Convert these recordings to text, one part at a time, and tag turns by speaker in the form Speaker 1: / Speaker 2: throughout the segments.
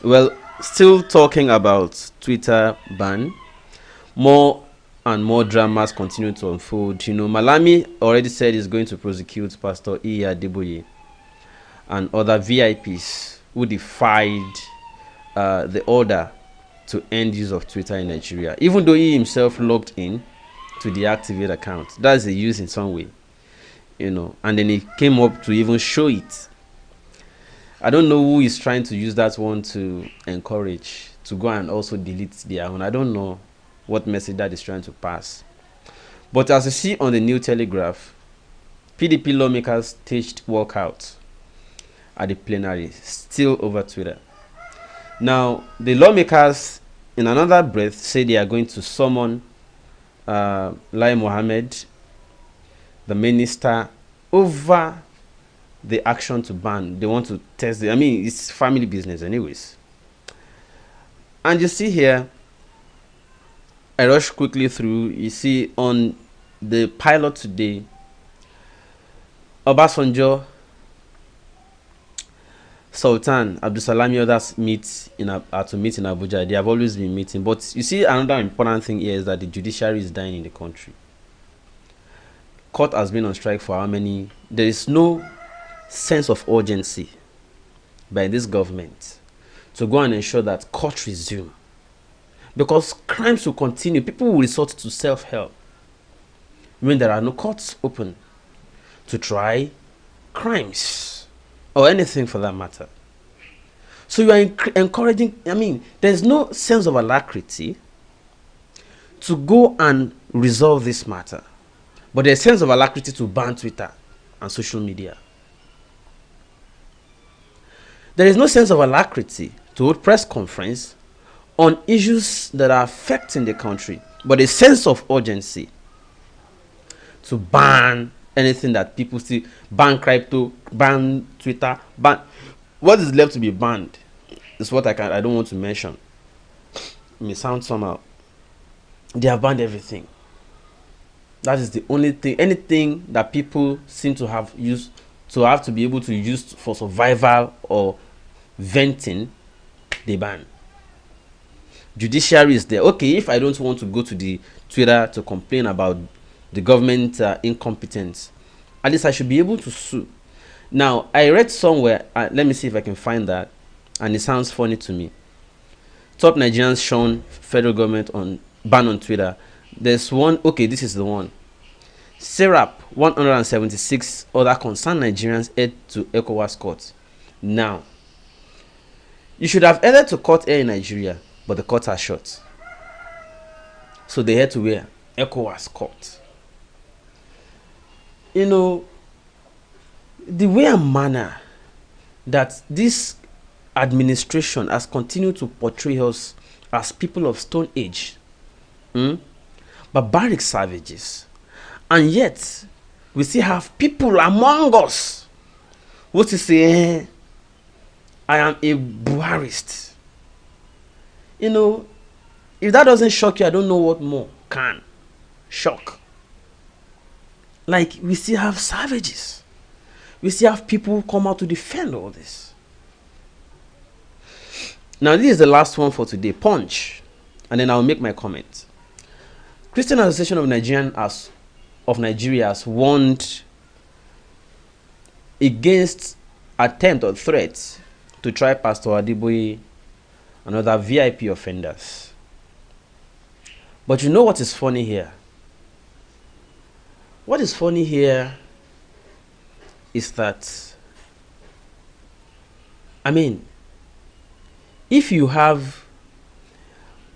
Speaker 1: Well, still talking about Twitter ban, more and more dramas continue to unfold. You know, Malami already said he's going to prosecute Pastor Adeboye and other VIPs who defied the order to end use of Twitter in Nigeria, even though he himself logged in to deactivate account. That's a use in some way, you know, and then he came up to even show it. I don't know who is trying to use that one to encourage to go and also delete their own. I don't know what message that is trying to pass. But as you see on the New Telegraph, PDP lawmakers staged walkout at the plenary, still over Twitter. Now, the lawmakers, in another breath, say they are going to summon Lai Mohammed, the minister, over the action to ban. They want to test it. I mean, it's family business anyways. And you see here, I rush quickly through. You see on the pilot today, Obasanjo, Sultan, Abdusalami, others meet in Abuja. They have always been meeting. But you see, another important thing here is that the judiciary is dying in the country. Court has been on strike for how many? There is no sense of urgency by this government to go and ensure that court resume, because crimes will continue. People will resort to self-help when there are no courts open to try crimes or anything for that matter. So you are encouraging, I mean, there's no sense of alacrity to go and resolve this matter, but there's a sense of alacrity to ban Twitter and social media. There is no sense of alacrity to hold press conference on issues that are affecting the country, but a sense of urgency to ban anything that people see, ban crypto, ban Twitter, ban what is left to be banned is what I don't want to mention. It may sound somehow. They have banned everything. That is the only thing. Anything that people seem to have used to have to be able to use for survival or venting, they ban. Judiciary is there. Okay, if I don't want to go to the Twitter to complain about the government incompetence, at least I should be able to sue. Now, I read somewhere, let me see if I can find that, and it sounds funny to me. Top Nigerians shown federal government on ban on Twitter. There's one, okay, this is the one. Serap 176 other concerned Nigerians head to ECOWAS court. Now, you should have headed to court here in Nigeria, but the courts are shut. So they head to where? ECOWAS court. You know, the way and manner that this administration has continued to portray us as people of Stone Age, barbaric savages, and yet we still have people among us who say, I am a Buharist. You know, if that doesn't shock you, I don't know what more can shock. Like, we still have savages. We still have people who come out to defend all this. Now, this is the last one for today. Punch. And then I'll make my comment. Christian Association of Nigeria has warned against attempt or threats to try Pastor Adeboye and other VIP offenders. But you know what is funny here? What is funny here is that, I mean, if you have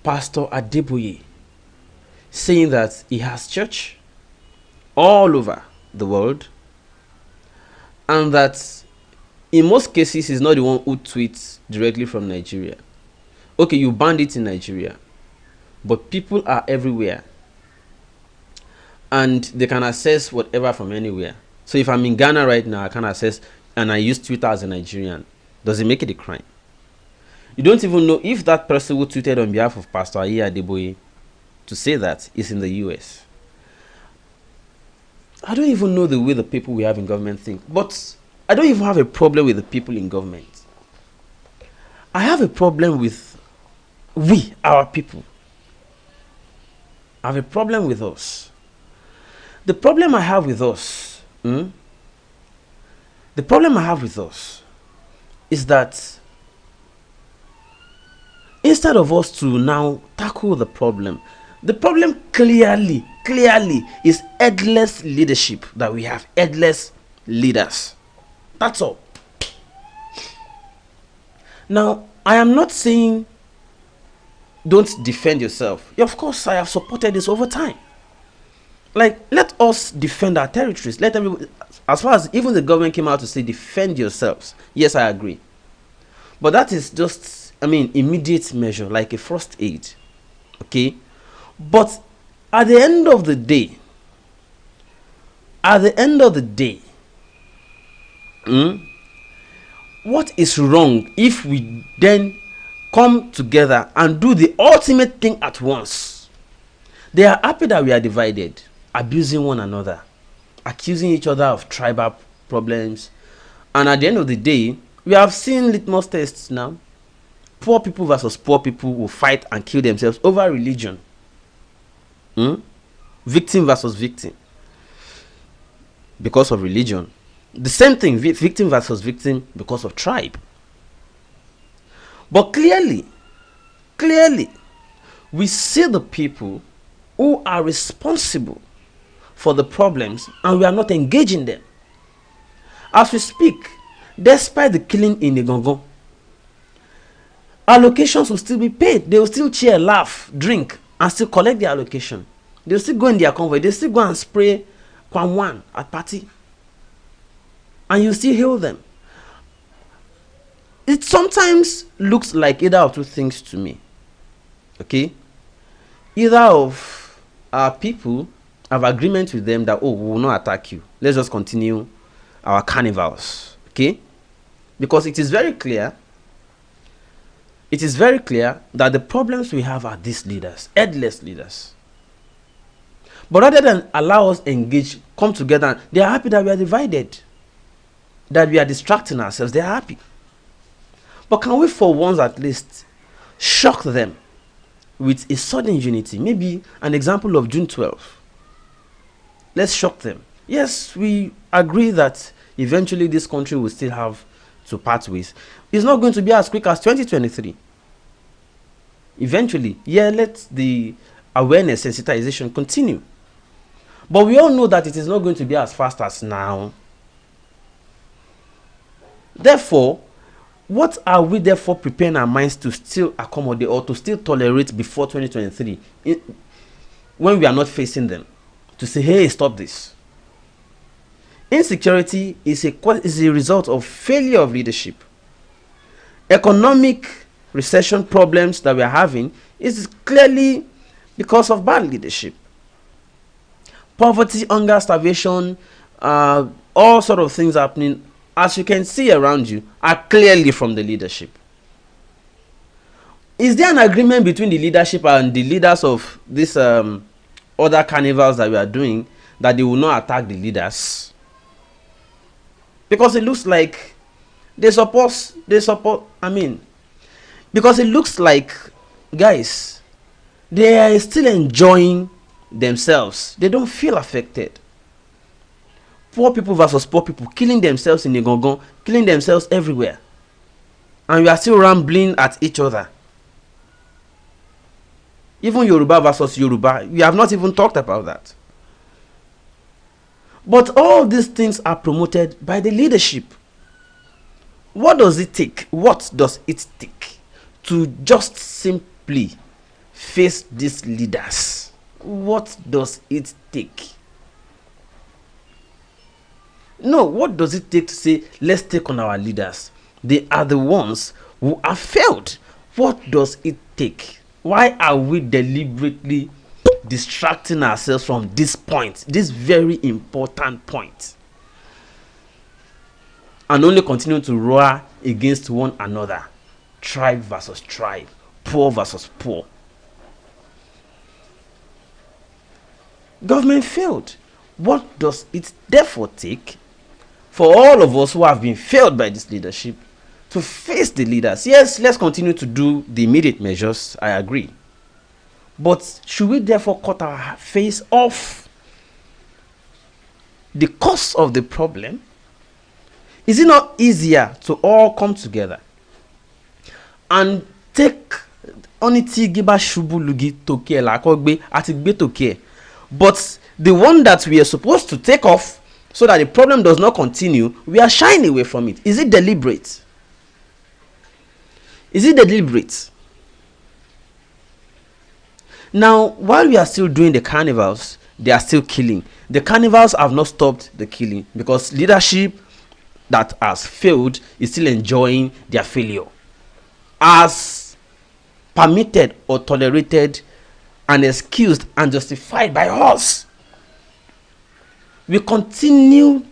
Speaker 1: Pastor Adeboye saying that he has church all over the world, and that in most cases he's not the one who tweets directly from Nigeria. Okay, you banned it in Nigeria, but people are everywhere and they can access whatever from anywhere. So if I'm in Ghana right now, I can access and I use Twitter as a Nigerian. Does it make it a crime? You don't even know if that person who tweeted on behalf of Pastor Adeboye to say that is in the US. I don't even know the way the people we have in government think, but I don't even have a problem with the people in government. I have a problem with our people. I have a problem with us. The problem I have with us, the problem I have with us is that instead of us to now tackle the problem clearly is headless leadership, that we have headless leaders. That's all. Now, I am not saying don't defend yourself. Of course, I have supported this over time. Like, let us defend our territories. Let everybody, as far as even the government came out to say defend yourselves. Yes, I agree. But that is just, immediate measure, like a first aid. Okay? But at the end of the day, what is wrong if we then come together and do the ultimate thing at once? They are happy that we are divided, abusing one another, accusing each other of tribal problems, and at the end of the day, we have seen litmus tests now. Poor people versus poor people will fight and kill themselves over religion. Victim versus victim, because of religion. The same thing, victim versus victim, because of tribe. But clearly, we see the people who are responsible for the problems, and we are not engaging them. As we speak, despite the killing in Igongo, allocations will still be paid. They will still cheer, laugh, drink, and still collect their allocation. They will still go in their convoy. They will still go and spray Kwan at party, and you still heal them. It sometimes looks like either of two things to me. Okay? Either of our people have agreement with them that, we will not attack you. Let's just continue our carnivals. Okay? Because it is very clear that the problems we have are these leaders, headless leaders. But rather than allow us engage, come together, they are happy that we are divided, that we are distracting ourselves. They are happy. But can we for once at least shock them with a sudden unity? Maybe an example of June 12th. Let's shock them. Yes, we agree that eventually this country will still have to part with. It's not going to be as quick as 2023. Eventually, let the awareness, sensitization continue. But we all know that it is not going to be as fast as now. Therefore, what are we therefore preparing our minds to still accommodate or to still tolerate before 2023 when we are not facing them? To say, hey, stop this. Insecurity is a result of failure of leadership. Economic recession problems that we are having is clearly because of bad leadership. Poverty, hunger, starvation, all sort of things happening, as you can see around you, are clearly from the leadership. Is there an agreement between the leadership and the leaders of this other carnivals that we are doing that they will not attack the leaders? Because it looks like because it looks like, guys, they are still enjoying themselves. They don't feel affected. Poor people versus poor people, killing themselves in Igongo, killing themselves everywhere. And we are still rambling at each other. Even Yoruba versus Yoruba, we have not even talked about that. But all these things are promoted by the leadership. What does it take? What does it take to just simply face these leaders? What does it take? No, what does it take to say, let's take on our leaders? They are the ones who have failed. What does it take? Why are we deliberately distracting ourselves from this point, this very important point, and only continue to roar against one another? Tribe versus tribe, poor versus poor. Government failed. What does it therefore take for all of us who have been failed by this leadership to face the leaders. Yes, let's continue to do the immediate measures. I agree. But should we therefore cut our face off the cause of the problem? Is it not easier to all come together and take oniti giba shubu lugi toke la kogbe ati gbe toke, but the one that we are supposed to take off so that the problem does not continue, we are shying away from it? Is it deliberate? Is it deliberate? Now, while we are still doing the carnivals, they are still killing. The carnivals have not stopped the killing because leadership that has failed is still enjoying their failure, as permitted or tolerated and excused and justified by us. We continue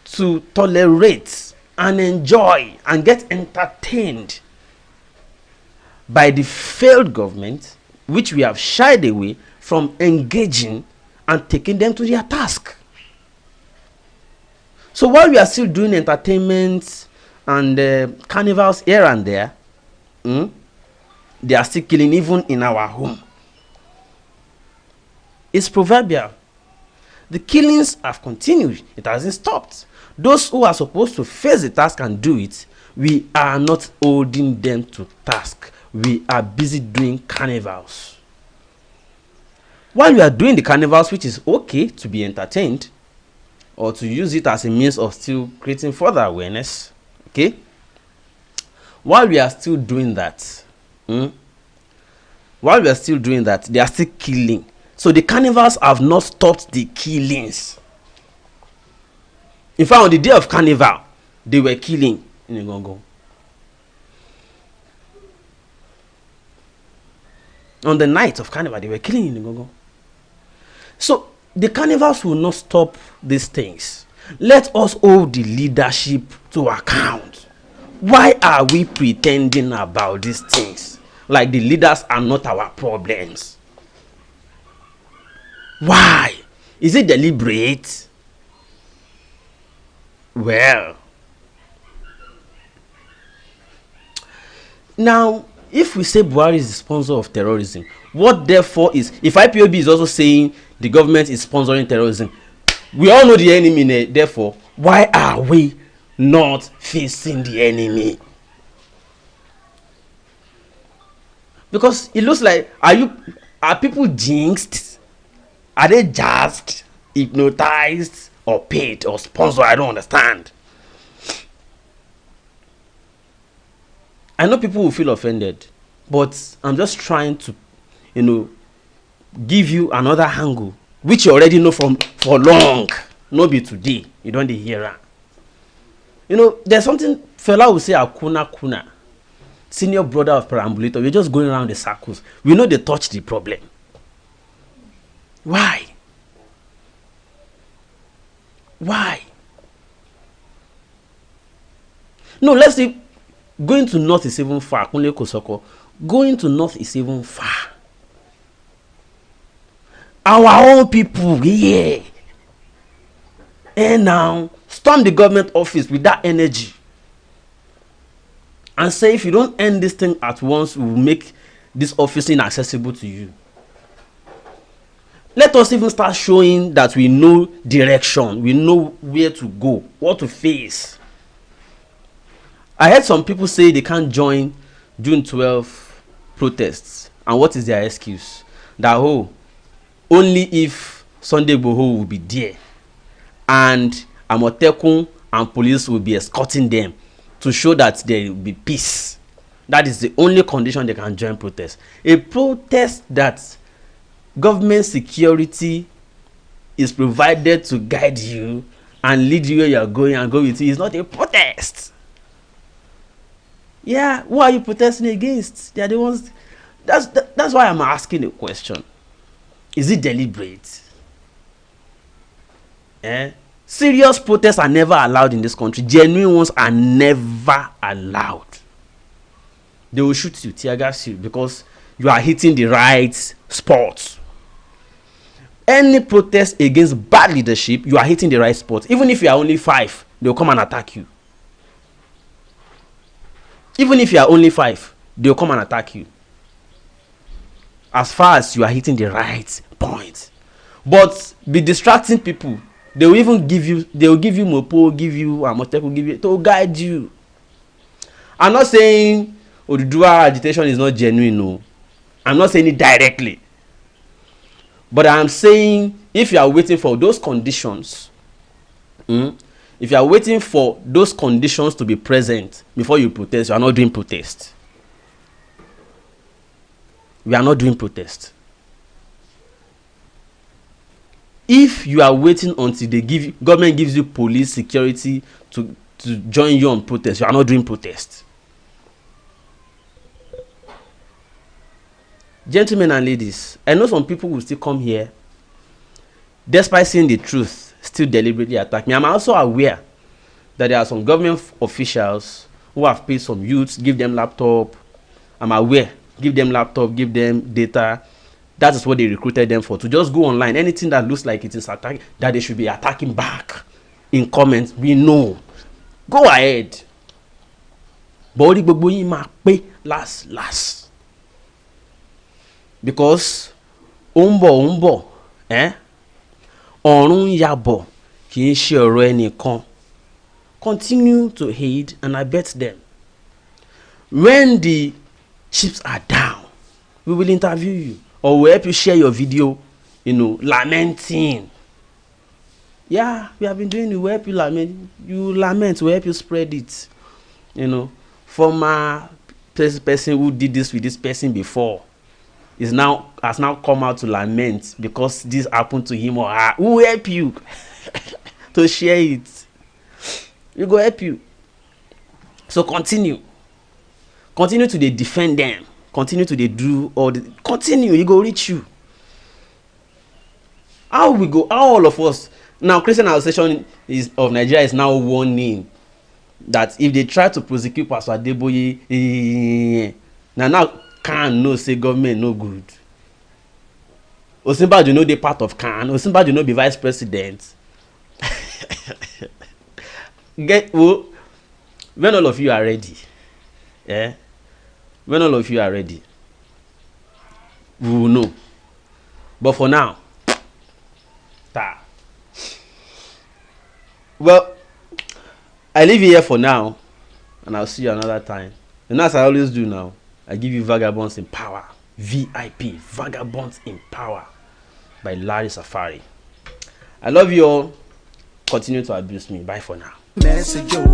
Speaker 1: to tolerate and enjoy and get entertained by the failed government, which we have shied away from engaging and taking them to their task. So while we are still doing entertainment and carnivals here and there, they are still killing even in our home. It's proverbial. The killings have continued. It hasn't stopped. Those who are supposed to face the task and do it, we are not holding them to task. We are busy doing carnivals. While we are doing the carnivals, which is okay to be entertained or to use it as a means of still creating further awareness, okay? While we are still doing that, they are still killing. So the carnivals have not stopped the killings. In fact, on the day of carnival, they were killing in Ngongo. On the night of carnival, they were killing in Ngongo. So the carnivals will not stop these things. Let us hold the leadership to account. Why are we pretending about these things like the leaders are not our problems? Why? Is it deliberate? Well, now, if we say Buhari is the sponsor of terrorism, what therefore is, if IPOB is also saying the government is sponsoring terrorism, we all know the enemy, therefore, why are we not facing the enemy? Because it looks like, are people jinxed? Are they just hypnotized or paid or sponsored? I don't understand. I know people will feel offended, but I'm just trying to, give you another angle, which you already know for long. No be today. You don't hear it. There's something fella will say, Akuna Kuna, senior brother of perambulator. We're just going around the circles. We know they touch the problem. Why? Why? No, let's see. Going to north is even far. Kunle Kosoko. Going to north is even far. Our own people here. And now, storm the government office with that energy. And say, if you don't end this thing at once, we will make this office inaccessible to you. Let us even start showing that we know direction. We know where to go, what to face. I heard some people say they can't join June 12 protests. And what is their excuse? That, only if Sunday Igboho will be there. And Amotekun and police will be escorting them to show that there will be peace. That is the only condition they can join protest. A protest that government security is provided to guide you and lead you where you are going and go with you is not a protest. Yeah, who are you protesting against? They are the ones. That's why I'm asking a question. Is it deliberate? Serious protests are never allowed in this country. Genuine ones are never allowed. They will shoot you, tear gas you, because you are hitting the right spot. Any protest against bad leadership, you are hitting the right spot. Even if you are only 5, they will come and attack you. Even if you are only 5, they'll come and attack you. As far as you are hitting the right point. But be distracting people. They will even give you, mopo, give you amoteku, give you to guide you. I'm not saying Oduduwa agitation is not genuine, no. I'm not saying it directly. But I'm saying if you are waiting for those conditions, if you are waiting for those conditions to be present before you protest, you are not doing protest. We are not doing protest. If you are waiting until government gives you police security to join you on protest, you are not doing protest. Gentlemen and ladies, I know some people will still come here, despite seeing the truth, still deliberately attack me. I'm also aware that there are some government officials who have paid some youths, give them laptop. I'm aware, give them laptop, give them data. That is what they recruited them for, to just go online. Anything that looks like it is attack, that they should be attacking back in comments, we know. Go ahead. But gbogbo yin ma pe last. Because umbo ọ̀run yabọ̀ kì í ṣe ọ̀rọ̀ ẹnìkan. Continue to aid and abet them. When the chips are down, we will interview you, or we'll help you share your video, lamenting. Yeah, we have been doing it. We'll help you lament. You lament, we'll help you spread it. Former person who did this with this person before has now come out to lament because this happened to him or her. Who will help you to share it? We go help you. So continue to defend them. Continue to do continue. You go reach you. How all of us now, Christian Association of Nigeria is now warning that if they try to prosecute Pastor Adeboye, now can no say government no good. Osinbajo no dey part of can. Osinbajo no be vice president. When all of you are ready, when all of you are ready, we will know. But for now, well, I leave you here for now, and I'll see you another time. And as I always do now, I give you Vagabonds in Power, VIP, Vagabonds in Power by Larry Safari. I love you all. Continue to abuse me. Bye for now.